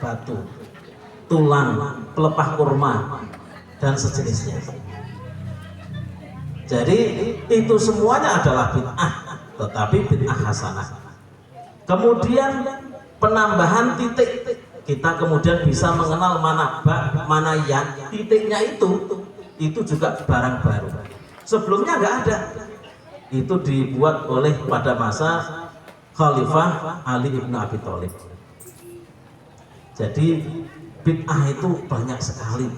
batu, tulang, pelepah kurma, dan sejenisnya. Jadi itu semuanya adalah bid'ah, tetapi bid'ah hasanah. Kemudian penambahan titik, kita kemudian bisa mengenal mana ba, mana ya. Titiknya itu juga barang baru. Sebelumnya nggak ada. Itu dibuat oleh pada masa Khalifah Ali ibn Abi Thalib. Jadi bid'ah itu banyak sekali.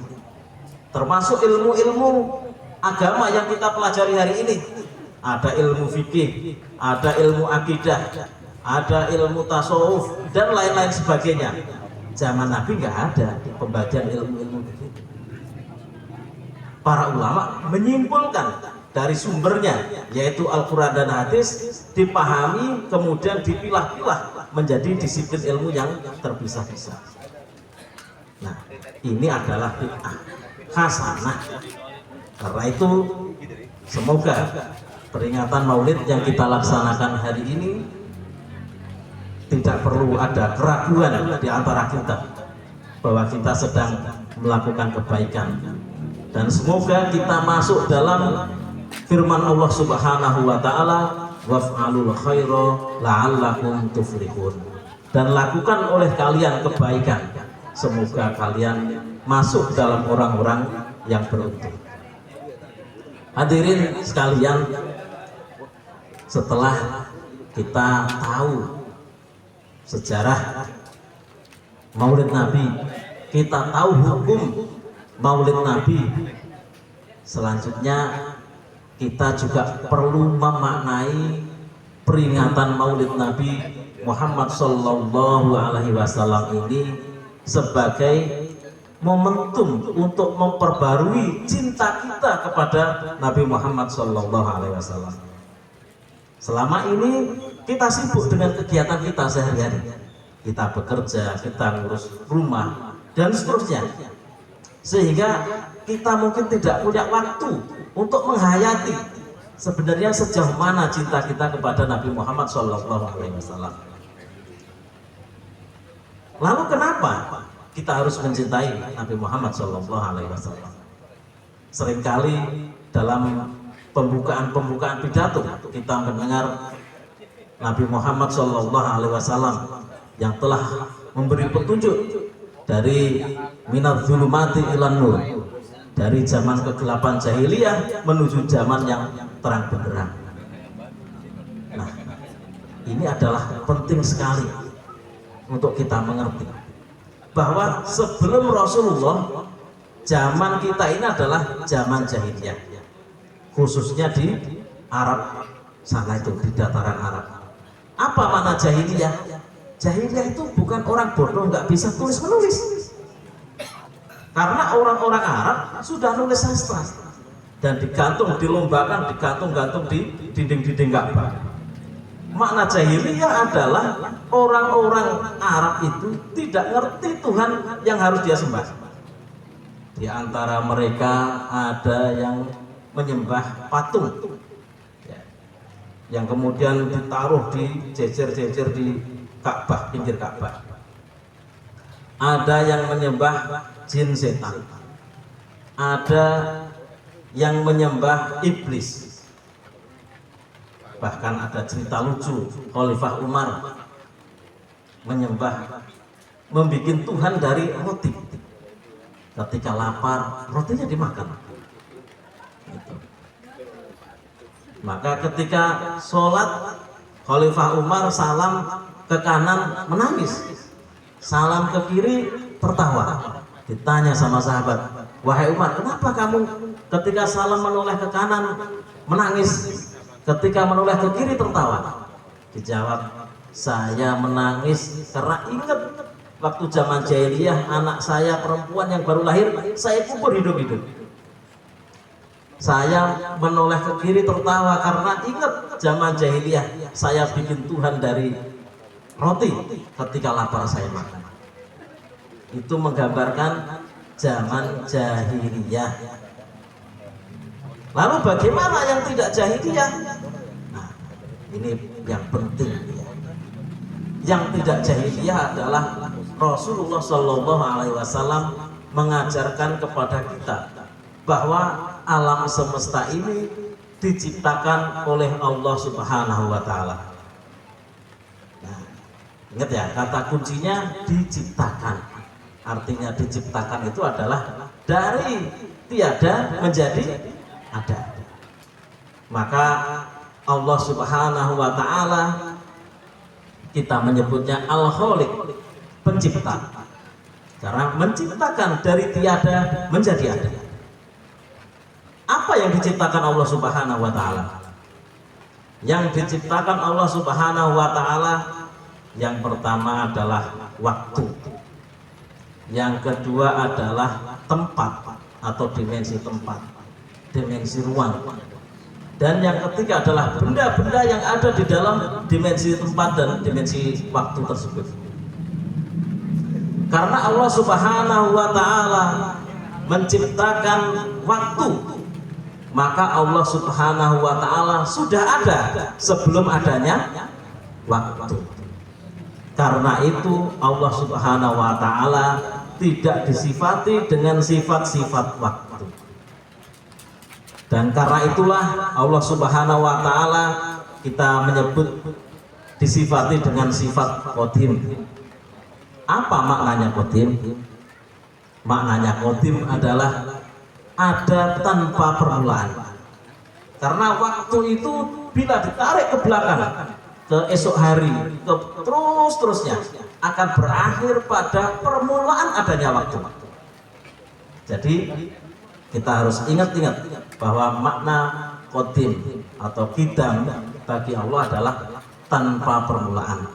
Termasuk ilmu-ilmu agama yang kita pelajari hari ini. Ada ilmu fikih, ada ilmu akidah, ada ilmu tasawuf, dan lain-lain sebagainya. Zaman Nabi nggak ada pembagian ilmu-ilmu itu. Para ulama menyimpulkan dari sumbernya, yaitu Al-Quran dan hadis, dipahami kemudian dipilah-pilah menjadi disiplin ilmu yang terpisah-pisah. Nah, ini adalah bid'ah hasanah. Karena itu semoga peringatan Maulid yang kita laksanakan hari ini tidak perlu ada keraguan di antara kita bahwa kita sedang melakukan kebaikan, dan semoga kita masuk dalam firman Allah Subhanahu wa taala, waf'alul khaira la'allakum tuflihun, dan lakukan oleh kalian kebaikan, semoga kalian masuk dalam orang-orang yang beruntung. Hadirin sekalian, setelah kita tahu sejarah Maulid Nabi, kita tahu hukum Maulid Nabi, selanjutnya kita juga perlu memaknai peringatan Maulid Nabi Muhammad Sallallahu Alaihi Wasallam ini sebagai momentum untuk memperbarui cinta kita kepada Nabi Muhammad Sallallahu Alaihi Wasallam. Selama ini kita sibuk dengan kegiatan kita sehari-hari, kita bekerja, kita ngurus rumah, dan seterusnya, sehingga kita mungkin tidak punya waktu untuk menghayati sebenarnya sejauh mana cinta kita kepada Nabi Muhammad Sallallahu Alaihi Wasallam. Lalu kenapa kita harus mencintai Nabi Muhammad Sallallahu Alaihi Wasallam? Seringkali dalam pembukaan pidato kita mendengar Nabi Muhammad Sallallahu Alaihi Wasallam yang telah memberi petunjuk dari minadz zulumati ilan nur, dari zaman kegelapan jahiliyah menuju zaman yang terang benderang. Nah, ini adalah penting sekali untuk kita mengerti bahwa sebelum Rasulullah, zaman kita ini adalah zaman jahiliyah, khususnya di Arab sana, itu di dataran Arab. Apa makna jahiliyah? Jahiliyah itu bukan orang bodoh nggak bisa tulis menulis, karena orang-orang Arab sudah nulis sastra dan digantung, dilombakan, digantung-gantung di dinding-dinding Ka'bah. Makna jahiliyah adalah orang-orang Arab itu tidak ngerti Tuhan yang harus dia sembah. Di antara mereka ada yang menyembah patung, yang kemudian ditaruh di jejer-jejer di Ka'bah, pinggir Ka'bah. Ada yang menyembah jin setan, ada yang menyembah iblis. Bahkan ada cerita lucu, Khalifah Umar membuat Tuhan dari roti. Ketika lapar, rotinya dimakan. Maka ketika sholat, Khalifah Umar salam ke kanan menangis, salam ke kiri tertawa. Ditanya sama sahabat, wahai Umar, kenapa kamu ketika salam menoleh ke kanan menangis, ketika menoleh ke kiri tertawa? Dijawab, saya menangis karena ingat waktu zaman jahiliyah anak saya perempuan yang baru lahir saya kubur hidup-hidup. Saya menoleh ke kiri tertawa karena ingat zaman jahiliyah saya bikin Tuhan dari roti, ketika lapar saya makan. Itu menggambarkan zaman jahiliyah. Lalu bagaimana yang tidak jahiliyah? Nah, ini yang penting. Yang tidak jahiliyah adalah Rasulullah Shallallahu Alaihi Wasallam mengajarkan kepada kita bahwa alam semesta ini diciptakan oleh Allah Subhanahu Wa Taala. Nah, ingat ya, kata kuncinya diciptakan. Artinya diciptakan itu adalah dari tiada menjadi ada. Maka Allah Subhanahu Wa Taala kita menyebutnya Al-Khaliq, pencipta, karena menciptakan dari tiada menjadi ada. Apa yang diciptakan Allah Subhanahu Wa Taala? Yang diciptakan Allah Subhanahu Wa Taala yang pertama adalah waktu, yang kedua adalah tempat atau dimensi tempat, dimensi ruang, dan yang ketiga adalah benda-benda yang ada di dalam dimensi tempat dan dimensi waktu tersebut. Karena Allah Subhanahu Wa Taala menciptakan waktu, maka Allah Subhanahu Wa Taala sudah ada sebelum adanya waktu. Karena itu Allah Subhanahu Wa Taala tidak disifati dengan sifat-sifat waktu. Dan karena itulah Allah Subhanahu Wa Taala kita menyebut disifati dengan sifat qadim. Apa maknanya qadim? Maknanya qadim adalah ada tanpa permulaan. Karena waktu itu bila ditarik ke belakang, ke esok hari, ke terus-terusnya akan berakhir pada permulaan adanya waktu. Jadi kita harus ingat-ingat bahwa makna qadim atau qidam bagi Allah adalah tanpa permulaan.